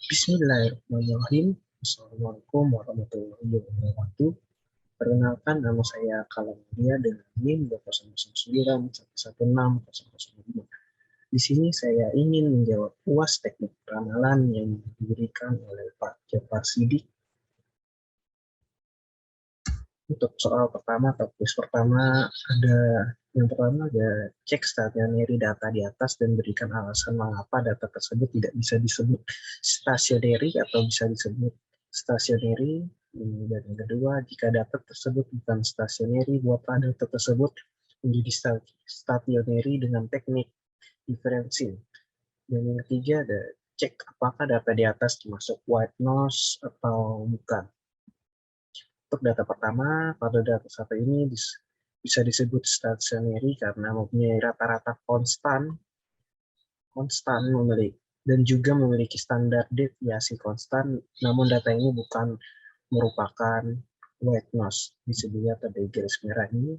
Bismillahirrahmanirrahim. Assalamualaikum warahmatullahi wabarakatuh. Perkenalkan, nama saya Kalamedia dengan NIM 20091116005. Di sini saya ingin menjawab UAS teknik ramalan yang diberikan oleh Pak Jafar Sidik. Untuk soal pertama atau kuis pertama, yang pertama ada cek stationary data di atas dan berikan alasan mengapa data tersebut tidak bisa disebut stationary atau bisa disebut stationary. Dan yang kedua, jika data tersebut bukan stationary, buatlah data tersebut menjadi stationary dengan teknik differencing. Dan yang ketiga ada cek apakah data di atas termasuk white noise atau bukan. Untuk data pertama, pada data satu ini bisa disebut stationary karena mempunyai rata-rata konstan memiliki dan juga memiliki standar deviasi konstan, namun data ini bukan merupakan white noise. Bisa dilihat ada garis merah ini.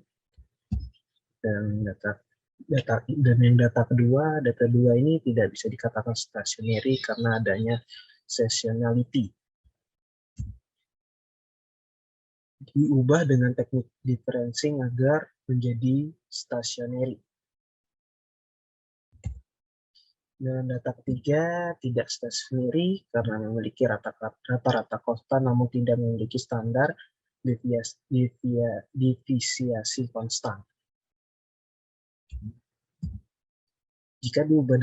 Dan data dua ini tidak bisa dikatakan stationary karena adanya seasonality. Diubah dengan teknik differencing agar menjadi stationary. Dan data ketiga tidak stationary karena memiliki rata-rata konstan namun tidak memiliki standar deviasi konstan. Jika diubah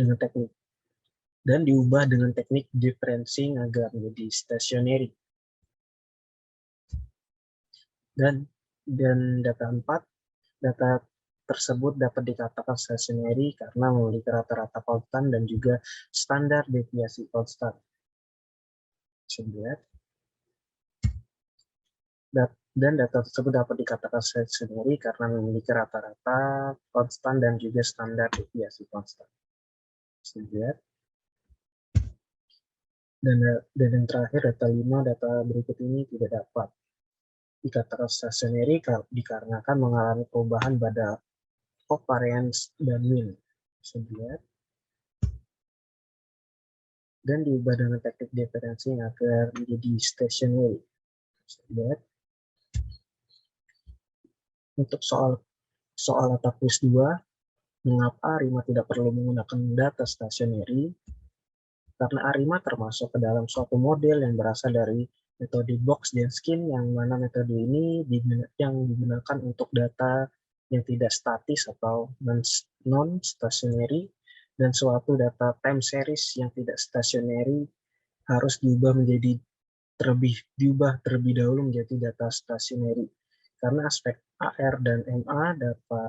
dengan teknik differencing agar menjadi stationary. Dan data 4, data tersebut dapat dikatakan stationary karena memiliki rata-rata konstan dan juga standar deviasi konstan. Dan data tersebut dapat dikatakan stationary karena memiliki rata-rata konstan dan juga standar deviasi konstan. Dan yang terakhir, data 5, data berikut ini tidak dapat dikatakan stationary dikarenakan mengalami perubahan pada covariance dan mean. Dan diubah dengan teknik differencing agar menjadi stationary. Untuk soal atau kuis 2, mengapa ARIMA tidak perlu menggunakan data stationary? Karena ARIMA termasuk ke dalam suatu model yang berasal dari metode Box-Denskin, yang mana metode ini yang digunakan untuk data yang tidak statis atau non-stationary, dan suatu data time series yang tidak stationary harus diubah terlebih dahulu menjadi data stationary. Karena aspek AR dan MA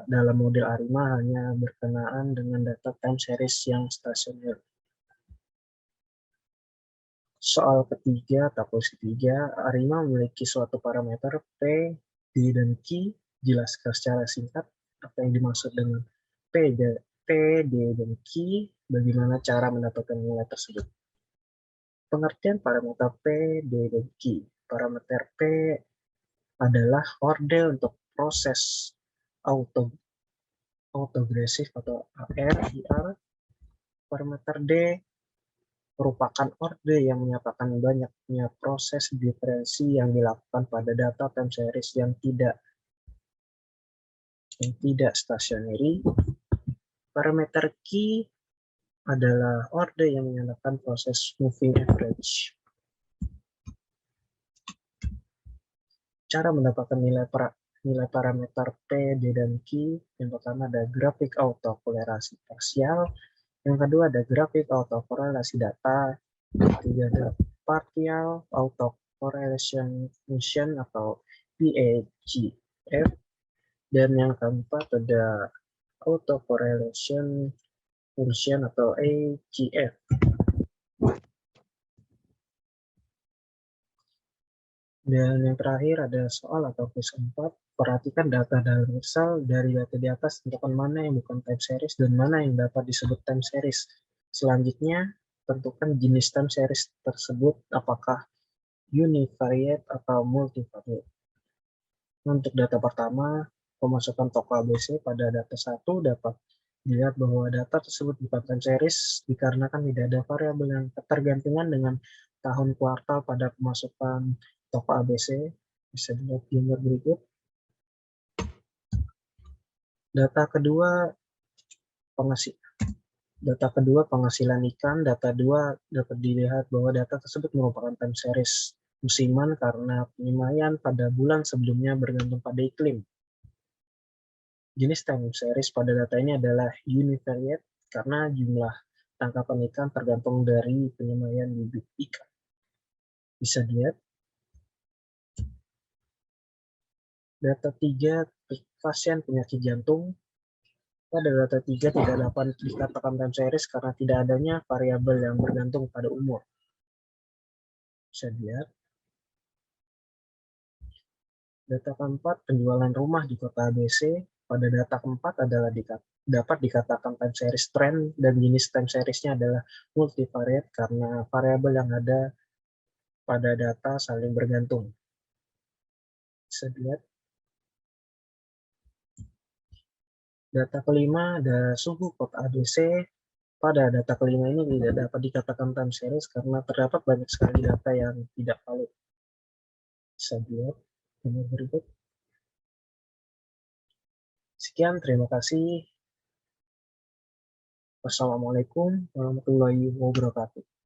dalam model ARIMA hanya berkenaan dengan data time series yang stationary. Soal ketiga atau kuis ketiga, ARIMA memiliki suatu parameter P, D, dan Q. Jelaskan secara singkat apa yang dimaksud dengan P, D, dan Q, bagaimana cara mendapatkan nilai tersebut. Pengertian parameter P, D, dan Q. Parameter P adalah orde untuk proses autogresif atau AR. Parameter D merupakan orde yang menyatakan banyaknya proses diferensi yang dilakukan pada data time series yang tidak stationary. Parameter Q adalah orde yang menyatakan proses moving average. Cara mendapatkan nilai parameter P, D, dan Q, yang pertama ada grafik autokorelasi parsial, yang kedua ada grafik autokorelasi data, yang ketiga ada partial autocorrelation function atau PAGF, dan yang keempat ada autocorrelation function atau AGF. Dan yang terakhir ada soal atau kuis 4. Perhatikan data dalam Excel. Dari data di atas, tentukan mana yang bukan time series dan mana yang dapat disebut time series. Selanjutnya, tentukan jenis time series tersebut apakah univariate atau multivariate. Untuk data pertama, pemasukan toko ABC pada data 1 dapat Dilihat bahwa data tersebut bukan time series dikarenakan tidak ada variabel yang ketergantungan dengan tahun kuartal pada pemasukan toko ABC. Bisa dilihat di gambar berikut. Data kedua penghasilan ikan. Data 2 dapat dilihat bahwa data tersebut merupakan time series musiman karena penyemaian pada bulan sebelumnya bergantung pada iklim. Jenis time series pada data ini adalah univariate karena jumlah tangkapan ikan tergantung dari penyemaian bibit ikan. Bisa dilihat. Data 3 pasien penyakit jantung. Pada data 3 tidak dapat dikatakan time series karena tidak adanya variabel yang bergantung pada umur. Bisa dilihat. Data keempat, penjualan rumah di kota ABC. Pada data keempat adalah dapat dikatakan time series trend dan jenis time seriesnya adalah multivariate karena variabel yang ada pada data saling bergantung. Bisa dilihat. Data kelima ada suhu kota ABC. Pada data kelima ini tidak dapat dikatakan time series karena terdapat banyak sekali data yang tidak valid. Bisa dilihat gambar berikut. Sekian, terima kasih. Wassalamualaikum warahmatullahi wabarakatuh.